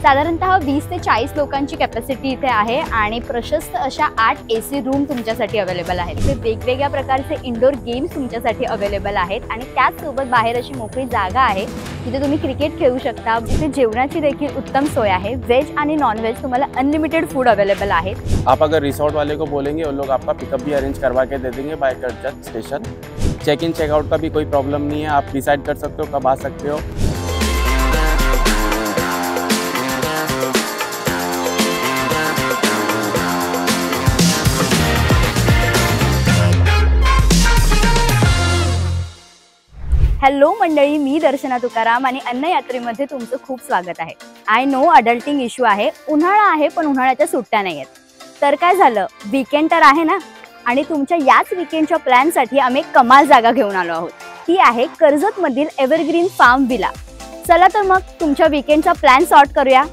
साधारणतः 20 ते 40 लोकांची कॅपॅसिटी इथे आहे आणि प्रशस्त अशा 8 AC रूम तुमच्यासाठी अवेलेबल आहेत। इथे वेगवेगळ्या प्रकारचे इंडोर गेम्स तुमच्यासाठी अवेलेबल आहेत आणि त्याचसोबत बाहेर अशी मोकळी जागा आहे जिथे तुम्ही क्रिकेट खेळू शकता। इथे जेवणाची देखील उत्तम सोय आहे। व्हेज आणि नॉन व्हेज तुम्हाला अनलिमिटेड फूड अवेलेबल आहे। आप अगर रिसोर्ट वाले को बोलेंगे वो लोग आपका पिकअप भी अरेंज करवा के दे देंगे by Karjat station. Check in checkout का भी कोई प्रॉब्लम नहीं है, आप डिसाइड कर सकते हो कब आ सकते हो। हॅलो मंडळी, मी दर्शना तुकाराम आणि अन्न यात्रेमध्ये तुमचं खूप स्वागत आहे। आय नो अडल्टिंग इश्यू आहे, उन्हाळा आहे पण उन्हाळ्याच्या सुट्ट्या नाहीयेत। तर काय झालं, वीकेंड तर आहे ना, आणि तुमच्या याच वीकेंडच्या प्लॅनसाठी आम्ही एक कमाल जागा घेऊन आलो आहोत। ती आहे कर्जत मधील एव्हरग्रीन फार्म विला। चला तर मग तुमच्या वीकेंडचा प्लॅन सॉर्ट करूया।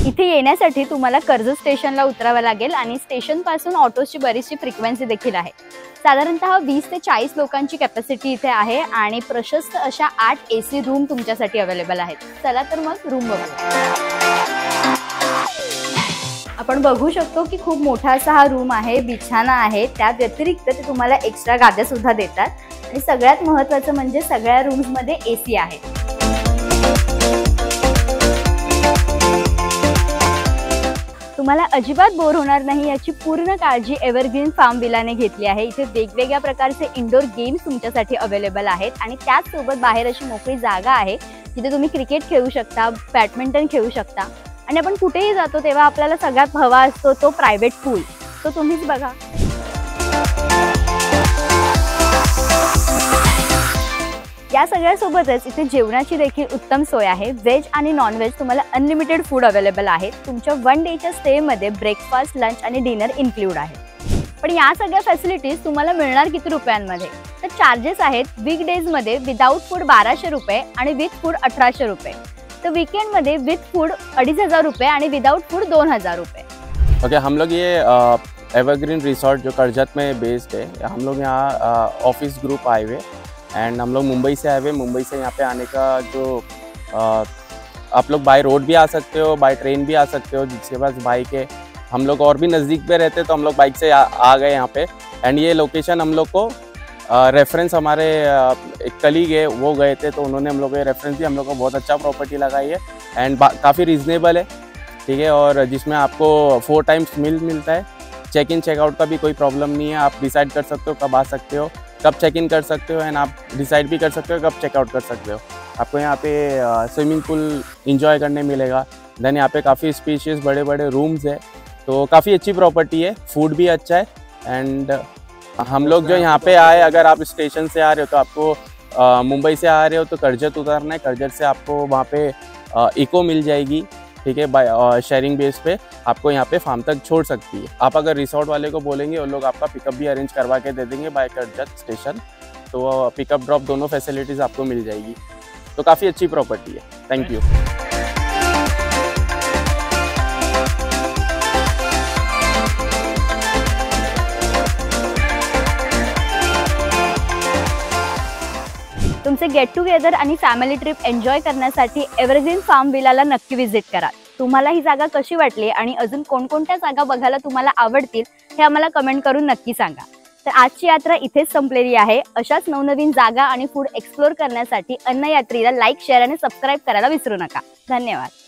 इथे येण्यासाठी तुम्हाला कर्जत स्टेशनला उतरावं लागेल आणि स्टेशन पासून ऑटोची बरीचशी फ्रिक्वेन्सी देखील आहे। साधारणतः 20 ते 40 लोकांची कॅपॅसिटी इथे आहे आणि प्रशस्त अशा 8 AC रूम तुमच्यासाठी अवेलेबल आहेत। चला तर मग रूम बघू। आपण बघू शकतो की खूप मोठा असा हा रूम आहे, बिछाना आहे। त्या व्यतिरिक्त ते तुम्हाला एक्स्ट्रा गाद्या सुद्धा देतात आणि सगळ्यात महत्त्वाचं म्हणजे सगळ्या रूम्स मध्ये AC आहे। तुम्हाला अजिबात बोर होणार नाही याची पूर्ण काळजी एव्हरग्रीन फार्म विलाने घेतली आहे। इथे वेगवेगळ्या प्रकारचे इंडोर गेम्स तुमच्यासाठी अवेलेबल आहेत आणि त्याचसोबत बाहेर अशी मोकळी जागा आहे जिथे तुम्ही क्रिकेट खेळू शकता, बॅडमिंटन खेळू शकता आणि आपण कुठेही जातो तेव्हा आपल्याला सगळ्यात हवा असतो तो प्रायव्हेट पूल। तो तुम्हीच बघा। या सगळ्यासोबतच इथे जेवणाची देखील उत्तम सोय आहे। व्हेज आणि नॉन व्हेज तुम्हाला अनलिमिटेड फूड अवेलेबल आहे। तुमच्या 1 डेच्या स्टेमध्ये ब्रेकफास्ट, लंच आणि डिनर इन्क्लूड आहे। पण या सगळ्या फॅसिलिटीज तुम्हाला मिळणार किती रुपयांमध्ये? तर चार्जेस आहेत वीकडेजमध्ये विदाउट फूड 1200 रुपये आणि विथ फूड 1800 रुपये। तर वीकेंडमध्ये विथ फूड 2500 रुपये आणि विदाउट फूड 2000 रुपये। ओके, हम लोग ये एवरग्रीन रिसोर्ट जो कर्जत में बेस्ड है, हम लोग यहाँ ऑफिस ग्रुप आए हुए एंड हम लोग मुंबई से आए हुए। मुंबई से यहाँ पे आने का जो आप लोग बाय रोड भी आ सकते हो, बाय ट्रेन भी आ सकते हो, जिसके पास बाइक है। हम लोग और भी नज़दीक पे रहते तो हम लोग बाइक से आ गए यहाँ पे। एंड ये लोकेशन हम लोग को रेफरेंस हमारे एक कलीग है वो गए थे तो उन्होंने हम लोग को ये रेफरेंस दिया। हम लोग को बहुत अच्छा प्रॉपर्टी लगाई है एंड काफ़ी रीज़नेबल है, ठीक है, और जिसमें आपको 4 टाइम्स मील मिलता है। चेक इन चेकआउट का भी कोई प्रॉब्लम नहीं है, आप डिसाइड कर सकते हो कब आ सकते हो, कब चेक इन कर सकते हो एंड आप डिसाइड भी कर सकते हो कब चेकआउट कर सकते हो। आपको यहाँ पे स्विमिंग पूल इंजॉय करने मिलेगा। देन यहाँ पे काफ़ी स्पेशियस बड़े बड़े रूम्स है, तो काफ़ी अच्छी प्रॉपर्टी है। फूड भी अच्छा है एंड हम लोग जो यहाँ पे आए, अगर आप स्टेशन से आ रहे हो तो आपको मुंबई से आ रहे हो तो कर्जत उतरना है। कर्जत से आपको वहाँ पे इको मिल जाएगी, ठीक है, बाय शेयरिंग बेस पे आपको यहाँ पे फार्म तक छोड़ सकती है। आप अगर रिसोर्ट वाले को बोलेंगे वो लोग आपका पिकअप भी अरेंज करवा के दे देंगे बाय कर्जत स्टेशन। तो पिकअप ड्रॉप दोनों फैसिलिटीज़ आपको मिल जाएगी। तो काफ़ी अच्छी प्रॉपर्टी है। Thank you. तुमचे गेट टुगेदर आणि फॅमिली ट्रिप एन्जॉय करण्यासाठी एव्हरग्रीन फार्म विलाला नक्की व्हिजिट करा। तुम्हाला ही जागा कशी वाटली आणि अजून कोणकोणत्या जागा बघायला तुम्हाला आवडतील हे आम्हाला कमेंट करून नक्की सांगा। तर आजची यात्रा इथेच संपलेली आहे। अशाच नवनवीन जागा आणि फूड एक्सप्लोर करण्यासाठी अन्न यात्रेला लाईक, शेअर आणि सबस्क्राइब करायला विसरू नका। धन्यवाद।